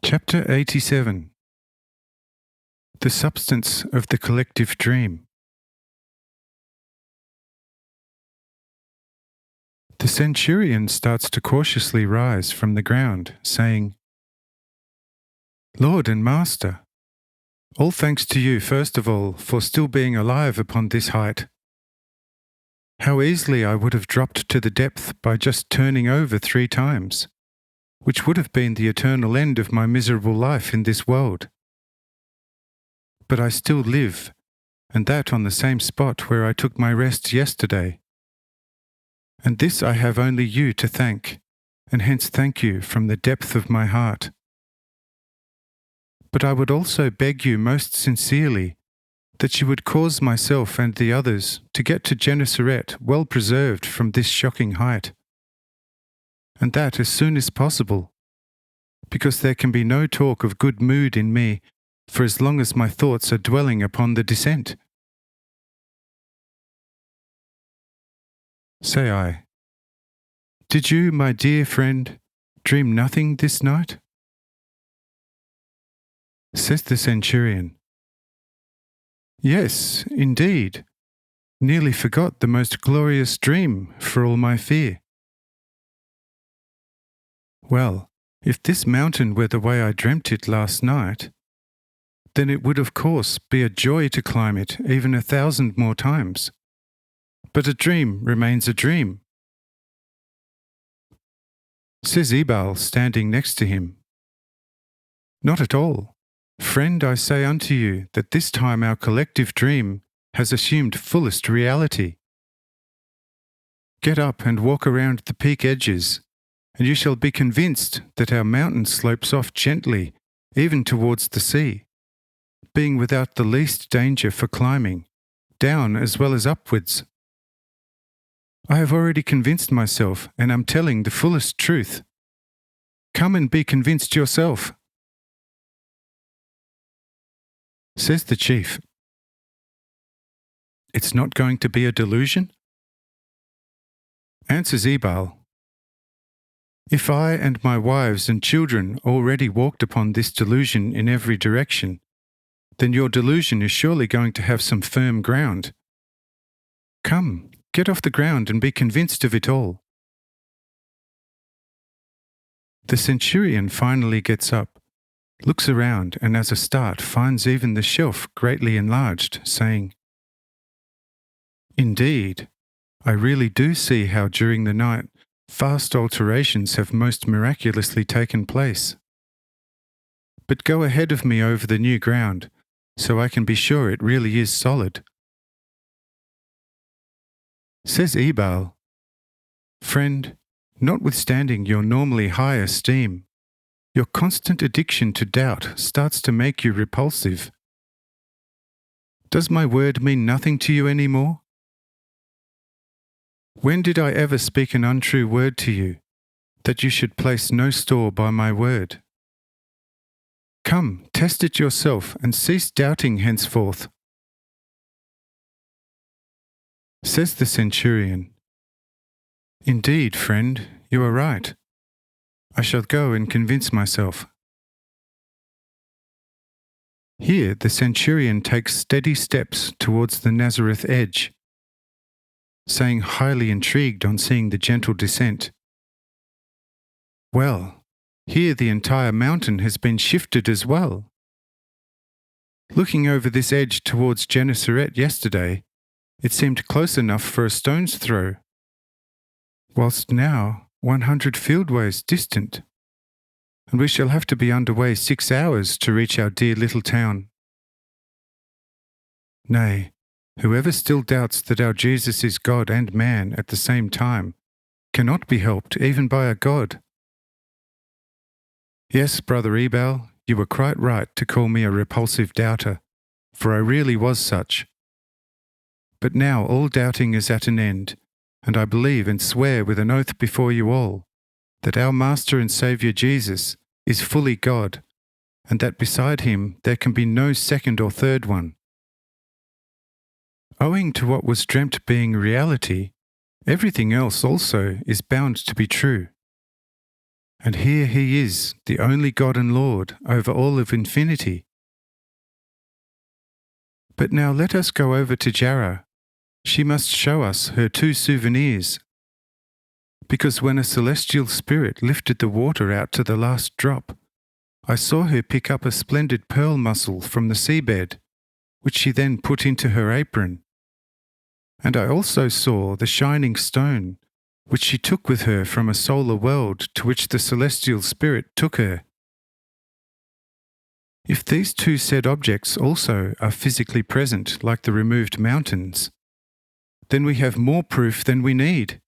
Chapter 87. The Substance of the Collective Dream. The centurion starts to cautiously rise from the ground, saying, "Lord and Master, all thanks to you, first of all, for still being alive upon this height. How easily I would have dropped to the depth by just turning over 3 times, which would have been the eternal end of my miserable life in this world. But I still live, and that on the same spot where I took my rest yesterday. And this I have only you to thank, and hence thank you from the depth of my heart. But I would also beg you most sincerely that you would cause myself and the others to get to Gennesaret well preserved from this shocking height, and that as soon as possible, because there can be no talk of good mood in me for as long as my thoughts are dwelling upon the descent." Say I, "Did you, my dear friend, dream nothing this night?" Says the centurion, "Yes, indeed, nearly forgot the most glorious dream for all my fear." "Well, if this mountain were the way I dreamt it last night, then it would of course be a joy to climb it even 1,000 more times. But a dream remains a dream." Says Ebal, standing next to him, "Not at all. Friend, I say unto you that this time our collective dream has assumed fullest reality. Get up and walk around the peak edges, and you shall be convinced that our mountain slopes off gently, even towards the sea, being without the least danger for climbing, down as well as upwards. I have already convinced myself, and am telling the fullest truth. Come and be convinced yourself." Says the chief, "It's not going to be a delusion?" Answers Ebal, "If I and my wives and children already walked upon this delusion in every direction, then your delusion is surely going to have some firm ground. Come, get off the ground and be convinced of it all." The centurion finally gets up, looks around, and as a start finds even the shelf greatly enlarged, saying, "Indeed, I really do see how during the night vast alterations have most miraculously taken place. But go ahead of me over the new ground, so I can be sure it really is solid." Says Ebal, "Friend, notwithstanding your normally high esteem, your constant addiction to doubt starts to make you repulsive. Does my word mean nothing to you any more? When did I ever speak an untrue word to you, that you should place no store by my word? Come, test it yourself, and cease doubting henceforth." Says the centurion, "Indeed, friend, you are right. I shall go and convince myself." Here the centurion takes steady steps towards the Nazareth edge, saying, highly intrigued on seeing the gentle descent, "Well, here the entire mountain has been shifted as well. Looking over this edge towards Gennesaret yesterday, it seemed close enough for a stone's throw, whilst now 100 fieldways distant, and we shall have to be under way 6 hours to reach our dear little town. Nay, whoever still doubts that our Jesus is God and man at the same time cannot be helped even by a God. Yes, Brother Ebal, you were quite right to call me a repulsive doubter, for I really was such. But now all doubting is at an end, and I believe and swear with an oath before you all that our Master and Saviour Jesus is fully God, and that beside him there can be no second or third one. Owing to what was dreamt being reality, everything else also is bound to be true. And here he is, the only God and Lord over all of infinity. But now let us go over to Jara. She must show us her 2 souvenirs. Because when a celestial spirit lifted the water out to the last drop, I saw her pick up a splendid pearl mussel from the seabed, which she then put into her apron. And I also saw the shining stone, which she took with her from a solar world to which the celestial spirit took her. If these 2 said objects also are physically present like the removed mountains, then we have more proof than we need.